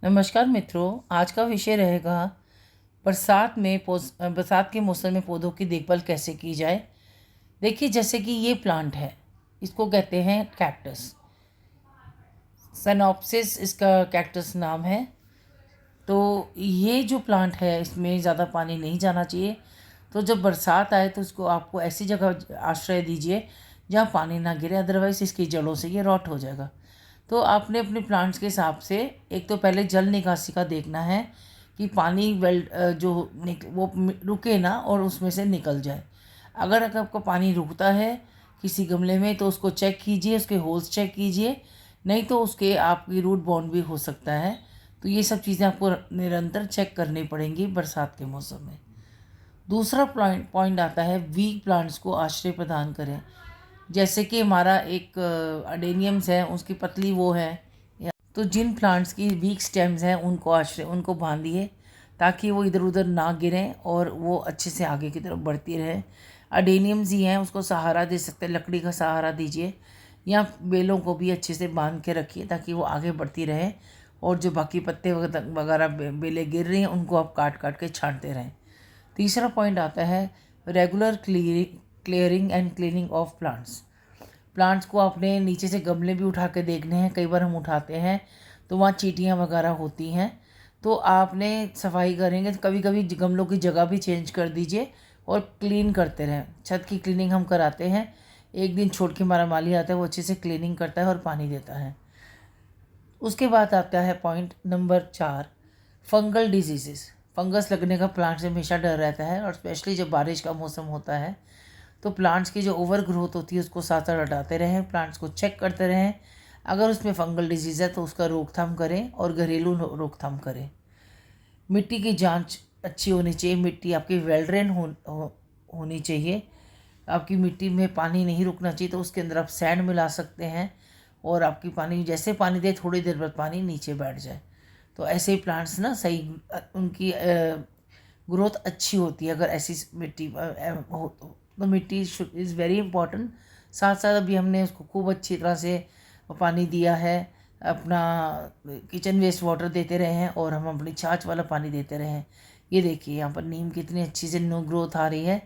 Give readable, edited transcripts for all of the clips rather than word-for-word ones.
नमस्कार मित्रों, आज का विषय रहेगा बरसात के मौसम में पौधों की देखभाल कैसे की जाए। देखिए, जैसे कि ये प्लांट है, इसको कहते हैं कैक्टस। सेनोप्सिस इसका कैक्टस नाम है। तो ये जो प्लांट है, इसमें ज़्यादा पानी नहीं जाना चाहिए। तो जब बरसात आए तो इसको आपको ऐसी जगह आश्रय दीजिए जहाँ पानी ना गिरे, अदरवाइज़ इसकी जड़ों से ये रॉट हो जाएगा। तो आपने अपने प्लांट्स के हिसाब से एक तो पहले जल निकासी का देखना है कि पानी वो रुके ना और उसमें से निकल जाए। अगर आपका पानी रुकता है किसी गमले में तो उसको चेक कीजिए, उसके होल्स चेक कीजिए, नहीं तो उसके आपकी रूट बॉन्ड भी हो सकता है। तो ये सब चीज़ें आपको निरंतर चेक करनी पड़ेंगी बरसात के मौसम में। दूसरा पॉइंट आता है वीक प्लांट्स को आश्रय प्रदान करें। जैसे कि हमारा एक अडेनियम्स है, उसकी पतली वो है, तो जिन प्लांट्स की वीक स्टेम्स हैं उनको बांधिए ताकि वो इधर उधर ना गिरें और वो अच्छे से आगे की तरफ बढ़ती रहे। अडेनियम्स ही हैं, उसको सहारा दे सकते हैं, लकड़ी का सहारा दीजिए या बेलों को भी अच्छे से बांध के रखिए ताकि वो आगे बढ़ती रहे। और जो बाकी पत्ते वगैरह बेलें गिर रही हैं उनको आप काट काट के छांटते रहें। तीसरा पॉइंट आता है regular clearing and cleaning of plants को आपने नीचे से गमले भी उठा के देखने हैं। कई बार हम उठाते हैं तो वहाँ चींटियाँ वगैरह होती हैं, तो आपने सफाई करेंगे तो कभी कभी गमलों की जगह भी चेंज कर दीजिए और क्लीन करते रहें। छत की क्लीनिंग हम कराते हैं, एक दिन छोड़ के हमारा माली आता है, वो अच्छे से क्लीनिंग करता है और पानी देता है। उसके बाद आता है point number 4, fungal disease. Fungus लगने का प्लांट से हमेशा डर रहता है और स्पेशली जब बारिश का मौसम होता है तो प्लांट्स की जो ओवर ग्रोथ होती है उसको साथ साथ हटाते रहें, प्लांट्स को चेक करते रहें। अगर उसमें फंगल डिजीज़ है तो उसका रोकथाम करें और घरेलू रोकथाम करें। मिट्टी की जांच अच्छी होनी चाहिए, मिट्टी आपकी वेल ड्रेन होनी चाहिए। आपकी मिट्टी में पानी नहीं रुकना चाहिए तो उसके अंदर आप सैंड मिला सकते हैं और आपकी पानी जैसे पानी दे थोड़ी देर बाद पानी नीचे बैठ जाए। तो ऐसे ही प्लांट्स ना सही उनकी ग्रोथ अच्छी होती है अगर ऐसी मिट्टी हो तो मिट्टी इज़ वेरी इंपॉर्टेंट। साथ साथ अभी हमने उसको खूब अच्छी तरह से पानी दिया है, अपना किचन वेस्ट वाटर देते रहे हैं और हम अपनी छाछ वाला पानी देते रहे हैं। ये देखिए यहाँ पर नीम कितनी अच्छी से न्यू ग्रोथ आ रही है।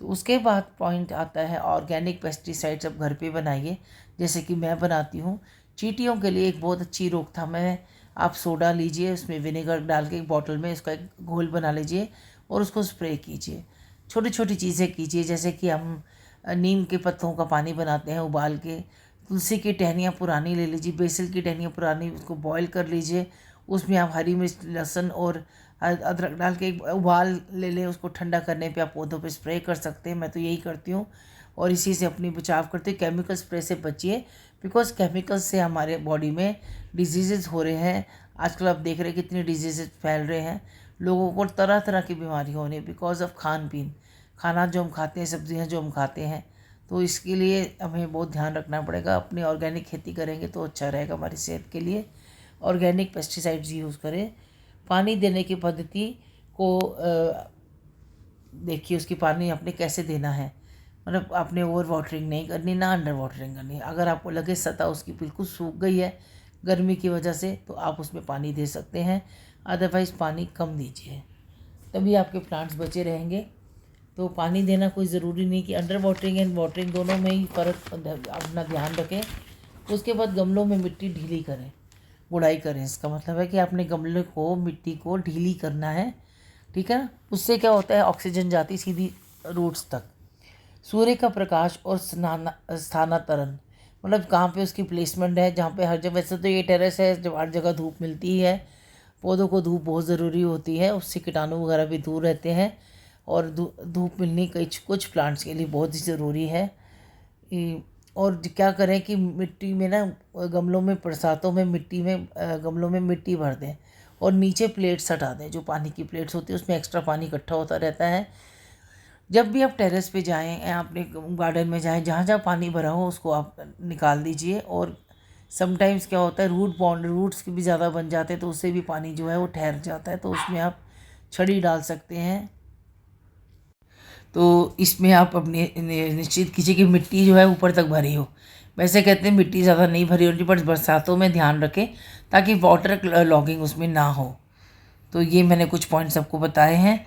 तो उसके बाद पॉइंट आता है ऑर्गेनिक पेस्टिसाइड्स अब घर पे बनाइए, जैसे कि मैं बनाती हूँ। चींटियों के लिए एक बहुत अच्छी रोकथाम है। आप सोडा लीजिए, उसमें विनेगर डाल के एक बॉटल में उसका एक घोल बना लीजिए और उसको स्प्रे कीजिए। छोटी छोटी चीज़ें कीजिए, जैसे कि हम नीम के पत्तों का पानी बनाते हैं उबाल के, तुलसी की टहनियाँ पुरानी ले लीजिए, बेसिल की टहनियाँ पुरानी, उसको बॉईल कर लीजिए, उसमें आप हरी मिर्च लहसुन और अदरक डाल के एक उबाल ले लें। उसको ठंडा करने पे आप पौधों पे स्प्रे कर सकते हैं। मैं तो यही करती हूँ और इसी से अपनी बचाव करती हूँ। केमिकल स्प्रे से बचिए, बिकॉज केमिकल से हमारे बॉडी में डिजीज़ हो रहे हैं। आजकल आप देख रहे हैं कितनी डिजीज़ फैल रहे हैं, लोगों को तरह तरह की बीमारी हो रही है बिकॉज ऑफ खान पीन, खाना जो हम खाते हैं, सब्जियां जो हम खाते हैं। तो इसके लिए हमें बहुत ध्यान रखना पड़ेगा। अपनी ऑर्गेनिक खेती करेंगे तो अच्छा रहेगा हमारी सेहत के लिए। ऑर्गेनिक पेस्टिसाइड्स यूज़ करें। पानी देने की पद्धति को देखिए, उसकी पानी आपने कैसे देना है, मतलब आपने ओवर वाटरिंग नहीं करनी ना अंडर वाटरिंग करनी। अगर आपको लगे सतह उसकी बिल्कुल सूख गई है गर्मी की वजह से तो आप उसमें पानी दे सकते हैं, अदरवाइज़ पानी कम दीजिए, तभी आपके प्लांट्स बचे रहेंगे। तो पानी देना कोई ज़रूरी नहीं कि अंडर वाटरिंग एंड वाटरिंग दोनों में ही फ़र्क अपना ध्यान रखें। उसके बाद गमलों में मिट्टी ढीली करें, गुड़ाई करें। इसका मतलब है कि आपने गमले को मिट्टी को ढीली करना है, ठीक है ना। उससे क्या होता है, ऑक्सीजन जाती सीधी रूट्स तक। सूर्य का प्रकाश और स्थानांतरण, मतलब कहाँ पे उसकी प्लेसमेंट है, जहाँ पे हर जगह, वैसे तो ये टेरेस है जब हर जगह धूप मिलती ही है, पौधों को धूप बहुत ज़रूरी होती है, उससे कीटाणु वगैरह भी दूर रहते हैं और धूप मिलनी कुछ प्लांट्स के लिए बहुत ही ज़रूरी है। और क्या करें कि मिट्टी में ना, गमलों में बरसातों में मिट्टी में गमलों में मिट्टी भर दें और नीचे प्लेट्स हटा दें। जो पानी की प्लेट्स होती है उसमें एक्स्ट्रा पानी इकट्ठा होता रहता है। जब भी आप टेरेस पे जाएं या अपने गार्डन में जाएं, जहाँ जहाँ पानी भरा हो उसको आप निकाल दीजिए। और समटाइम्स क्या होता है, रूट्स भी ज़्यादा बन जाते हैं तो उससे भी पानी जो है वो ठहर जाता है, तो उसमें आप छड़ी डाल सकते हैं। तो इसमें आप अपने निश्चित कीजिए कि मिट्टी जो है ऊपर तक भरी हो। वैसे कहते हैं मिट्टी ज़्यादा नहीं भरी होनी, पर बरसातों में ध्यान रखें ताकि वाटर लॉगिंग उसमें ना हो। तो ये मैंने कुछ पॉइंट्स आपको बताए हैं।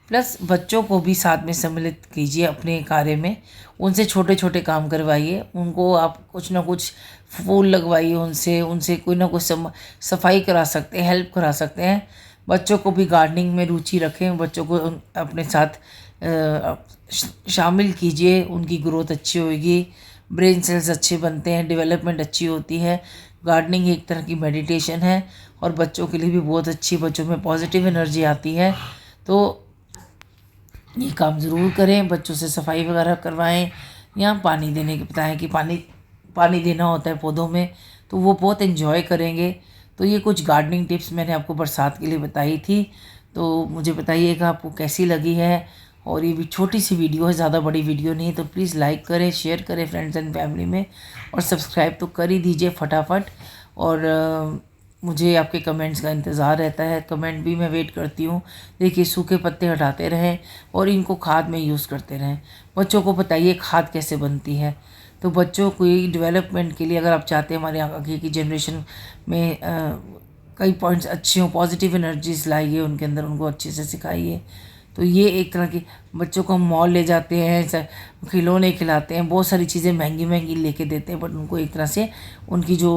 प्लस बच्चों को भी साथ में सम्मिलित कीजिए अपने कार्य में, उनसे छोटे छोटे काम करवाइए, उनको आप कुछ ना कुछ फूल लगवाइए, उनसे उनसे कोई ना कोई सफाई करा सकते हैं, हेल्प करा सकते हैं। बच्चों को भी गार्डनिंग में रुचि रखें, बच्चों को अपने साथ शामिल कीजिए, उनकी ग्रोथ अच्छी होगी, ब्रेन सेल्स अच्छे बनते हैं, डेवलपमेंट अच्छी होती है। गार्डनिंग एक तरह की मेडिटेशन है और बच्चों के लिए भी बहुत अच्छी, बच्चों में पॉजिटिव एनर्जी आती है। तो ये काम ज़रूर करें, बच्चों से सफाई वगैरह करवाएं, या पानी देने के बताएं कि पानी देना होता है पौधों में, तो वो बहुत इन्जॉय करेंगे। तो ये कुछ गार्डनिंग टिप्स मैंने आपको बरसात के लिए बताई थी। तो मुझे बताइएगा आपको कैसी लगी है। और ये भी छोटी सी वीडियो है, ज़्यादा बड़ी वीडियो नहीं, तो प्लीज़ लाइक करें, शेयर करें फ्रेंड्स एंड फैमिली में, और सब्सक्राइब तो कर ही दीजिए फटाफट। और मुझे आपके कमेंट्स का इंतज़ार रहता है, कमेंट भी मैं वेट करती हूँ। देखिए, सूखे पत्ते हटाते रहें और इनको खाद में यूज़ करते रहें। बच्चों को बताइए खाद कैसे बनती है। तो बच्चों को डेवलपमेंट के लिए अगर आप चाहते हैं हमारे आगे की जनरेशन में कई पॉइंट्स अच्छे हों, पॉजिटिव एनर्जीज लाइए उनके अंदर, उनको अच्छे से सिखाइए। तो ये एक तरह की, बच्चों को हम मॉल ले जाते हैं, खिलौने खिलाते हैं, बहुत सारी चीज़ें महंगी महंगी लेके देते हैं, बट उनको एक तरह से उनकी जो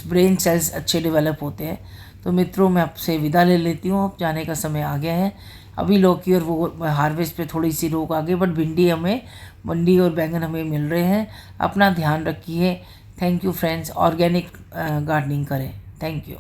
ब्रेन सेल्स अच्छे डेवलप होते हैं। तो मित्रों, मैं आपसे विदा ले लेती हूँ, अब जाने का समय आ गया है। अभी लौकी और वो हार्वेस्ट पे थोड़ी सी रोक आ गई, बट भिंडी और बैंगन हमें मिल रहे हैं। अपना ध्यान रखिए। Thank you friends, organic gardening करें। Thank you.